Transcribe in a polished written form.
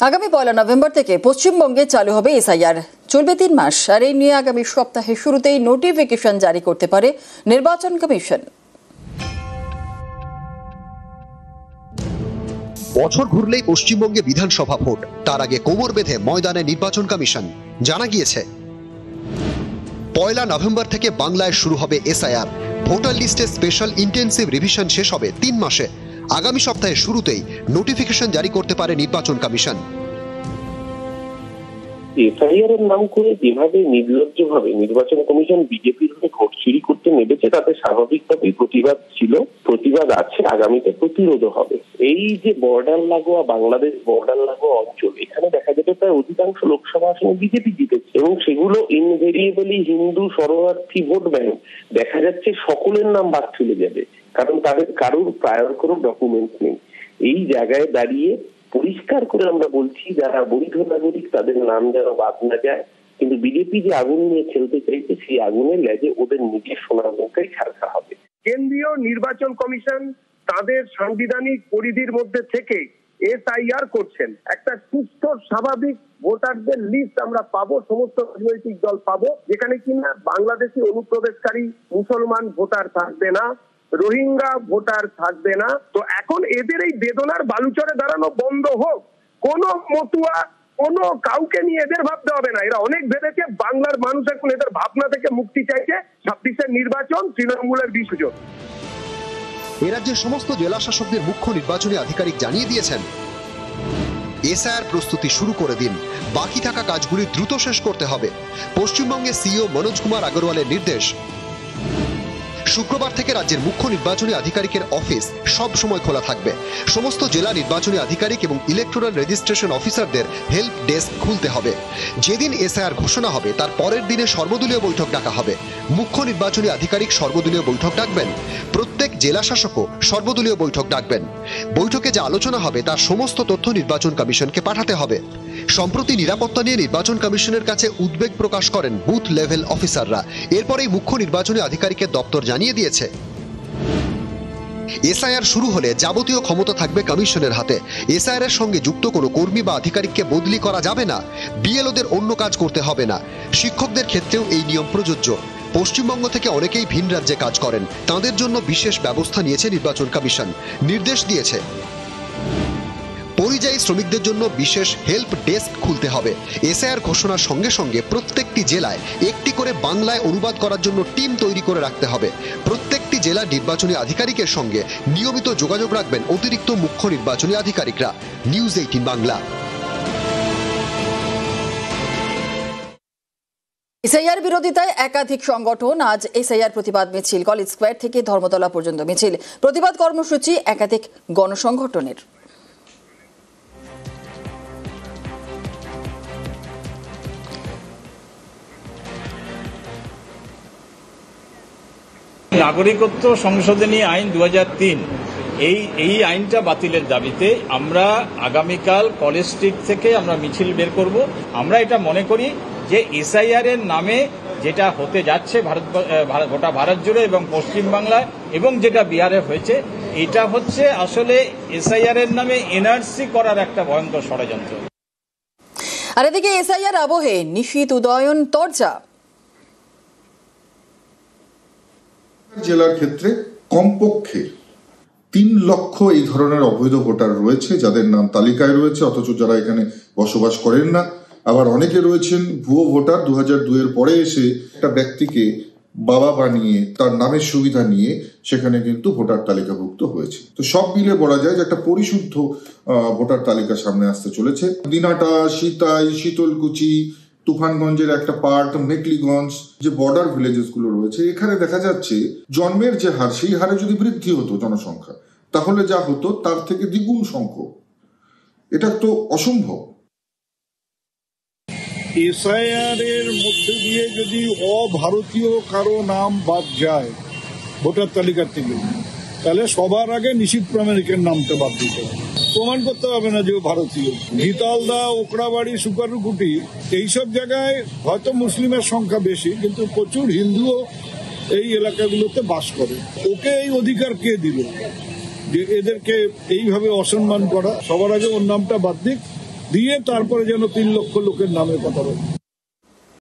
আগামী 1 নভেম্বর থেকে পশ্চিমবঙ্গে চালু হবে এসআইআর। চলবে 3 মাস। আর এই নিয়ে আগামী সপ্তাহের শুরুতেই নোটিফিকেশন জারি করতে পারে নির্বাচন কমিশন। বছর ঘুরলেই পশ্চিমবঙ্গে বিধানসভা ভোট, তার আগে কোমর বেঁধে ময়দানে নির্বাচন কমিশন। জানা গিয়েছে 1 নভেম্বর থেকে বাংলায় শুরু হবে এসআইআর। ভোটার লিস্টে স্পেশাল ইন্টেন্সিভ রিভিশন শেষ হবে 3 মাসে। আগামী সপ্তাহের শুরুতেই নোটিফিকেশন জারি করতে পারে নির্বাচন কমিশন। এসআইআর এর নাম করে যেভাবে নির্লজ্জভাবে নির্বাচন কমিশন বিজেপির হয়ে ভোট চুরি করতে নেমেছে, তাতে স্বাভাবিকভাবেই প্রতিবাদ ছিল, প্রতিবাদ আছে, আগামীতে প্রতিরোধ হবে। এই যে বর্ডার লাগোয়া বাংলাদেশ বর্ডার লাগোয়া অঞ্চল, এখানে দেখা যাবে প্রায় অধিকাংশ লোকসভা আসনে বিজেপি জিতেছে এবং সেগুলো ইনভেরিয়েবলি হিন্দু শরণার্থী ভোট ব্যাংক। দেখা যাচ্ছে সকলের নাম বাদ চলে যাবে, কারণ তাদের কারোর প্রায়র কোনো ডকুমেন্টস নেই। এই জায়গায় দাঁড়িয়ে পরিষ্কার করে আমরা বলছি, যারা বৈধ নাগরিক তাদের নাম যেন বাদ না যায়। কিন্তু বিজেপি যে আগুন নিয়ে খেলতে চাইছে, সেই আগুনের লেজে ওদের নিজের সোনার মুখেই ছাড়তে হবে। কেন্দ্রীয় নির্বাচন কমিশন তাদের সাংবিধানিক পরিধির মধ্যে থেকে এসআইআর করছেন। একটা সুস্থ স্বাভাবিক ভোটারদের লিস্ট আমরা পাবো, সমস্ত রাজনৈতিক দল পাবো, যেখানে কিনা বাংলাদেশি অনুপ্রবেশকারী মুসলমান ভোটার থাকবে না, রোহিঙ্গা ভোটার থাকবে না। তো এখন এদের এই বেদনার বালুচরে দাঁড়ানো বন্ধ হোক। কোন মতুয়া কোন কাউকে নিয়ে এদের ভাবতে হবে না। এরা অনেক ভেবেছে, বাংলার মানুষ এখন এদের ভাবনা থেকে মুক্তি চাইছে। 26-এর নির্বাচন তৃণমূলের বিসর্জন। এ রাজ্যের সমস্ত জেলা শাসকদের মুখ্য নির্বাচনী আধিকারিক জানিয়ে দিয়েছেন, এসআইআর প্রস্তুতি শুরু করে দিন, বাকি থাকা কাজগুলি দ্রুত শেষ করতে হবে। পশ্চিমবঙ্গে সিইও মনোজ কুমার আগরওয়ালের নির্দেশ, শুক্রবার থেকে রাজ্যের মুখ্য নির্বাচনী আধিকারিকের অফিস সব সময় খোলা থাকবে। সমস্ত জেলা নির্বাচনী আধিকারিক এবং ইলেকটোরাল রেজিস্ট্রেশন অফিসারদের হেল্প ডেস্ক খুলতে হবে। যেদিন এসআইআর ঘোষণা হবে তার পরের দিনে সর্বদলীয় বৈঠক ডাকা হবে। মুখ্য নির্বাচনী আধিকারিক সর্বদলীয় বৈঠক ডাকবেন, প্রত্যেক জেলা শাসকও সর্বদলীয় বৈঠক ডাকবেন। বৈঠকে যা আলোচনা হবে তার সমস্ত তথ্য নির্বাচন কমিশনকে পাঠাতে হবে। সম্প্রতি নিরাপত্তা নিয়ে নির্বাচন কমিশনের কাছে উদ্বেগ প্রকাশ করেন বুথ লেভেল অফিসাররা। এরপরেই মুখ্য নির্বাচনী আধিকারিকের দপ্তর জানিয়ে দিয়েছে, এসআইআর শুরু হলে যাবতীয় ক্ষমতা থাকবে কমিশনের হাতে। এসআইআর এর সঙ্গে যুক্ত কোনো কর্মী বা আধিকারিককে বদলি করা যাবে না। বিএলওদের অন্য কাজ করতে হবে না। শিক্ষকদের ক্ষেত্রেও এই নিয়ম প্রযোজ্য। পশ্চিমবঙ্গ থেকে অনেকেই ভিন রাজ্যে কাজ করেন, তাদের জন্য বিশেষ ব্যবস্থা নিয়েছে নির্বাচন কমিশন। নির্দেশ দিয়েছে, পরিযায়ী শ্রমিকদের জন্য বিশেষ হেল্প ডেস্ক খুলতে হবে। এসআইআর ঘোষণার সঙ্গে সঙ্গে প্রত্যেকটি জেলায় একটি করে বাংলায় অনুবাদ করার জন্য টিম তৈরি করে রাখতে হবে। প্রত্যেকটি জেলা নির্বাচনী আধিকারিকের সঙ্গে নিয়মিত যোগাযোগ রাখবেন অতিরিক্ত মুখ্য নির্বাচনী আধিকারিকরা। নিউজ 18 বাংলা। এসআইআর বিরোধিতায় একাধিক সংগঠন আজ এসআইআর প্রতিবাদ মিছিল। কলেজ স্কোয়ার থেকে ধর্মতলা পর্যন্ত মিছিল। প্রতিবাদ কর্মসূচি একাধিক গণসংগঠনের। নাগরিকত্ব সংশোধনী আইন 2003 এই আইনটা বাতিলের দাবিতে আমরা আগামীকাল কলেজ স্ট্রিট থেকে আমরা মিছিল বের করব। আমরা এটা মনে করি যে এসআইআর এর নামে যেটা হতে যাচ্ছে গোটা ভারত জুড়ে এবং পশ্চিমবাংলায় এবং যেটা বিহারে হয়েছে, এটা হচ্ছে আসলে এসআইআর এর নামে এনআরসি করার একটা ভয়ঙ্কর ষড়যন্ত্র। আর এদিকে এসআইআর আবহে নিশীথ উদয়ন তরজা। জেলার ক্ষেত্রে কমপক্ষে 3 লক্ষ এই ধরনের অবৈধ ভোটার রয়েছে, যাদের নাম তালিকায় রয়েছে অথচ যারা এখানে বসবাস করেন না। আবার অনেকে রয়েছেন ভুয়ো ভোটার, 2002 এর পরে এসে একটা ব্যক্তিকে বাবা বানিয়ে তার নামের সুবিধা নিয়ে সেখানে কিন্তু ভোটার তালিকাভুক্ত হয়েছে। তো সব মিলে বলা যায় যে একটা পরিশুদ্ধ ভোটার তালিকা সামনে আসতে চলেছে। দিনাটা, সীতাই, শীতলকুচি, তুফানগঞ্জের একটা পার্ট, মেকলিগঞ্জ, যে বর্ডার ভিলেজেস গুলো রয়েছে, এখানে দেখা যাচ্ছে জন্মের যে হার, সেই হারে যদি বৃদ্ধি হতো জনসংখ্যা, তাহলে যা হতো তার থেকে দ্বিগুণ সংখ্যক। এটা তো অসম্ভব। এসআইআর এর মধ্যে দিয়ে যদি অভারতীয় কারো নাম বাদ যায় ভোটার তালিকার থেকে, তাহলে সবার আগে নিশীথ প্রামাণিকের নামটা বাদ দিতে হবে। প্রমাণ করতে হবে না যে ভারতীয়। ঘিতালদা, ওকড়াবাড়ি, সুকারুকুটি, এইসব জায়গায় হয়তো মুসলিমের সংখ্যা বেশি, কিন্তু প্রচুর হিন্দুও এই এলাকাগুলোতে বাস করে। ওকে এই অধিকার কে দিল যে এদেরকে এইভাবে অসম্মান করা? সবার আগে ওর নামটা বাদ দিক, দিয়ে তারপরে যেন 3 লক্ষ লোকের নামের কথা বলে।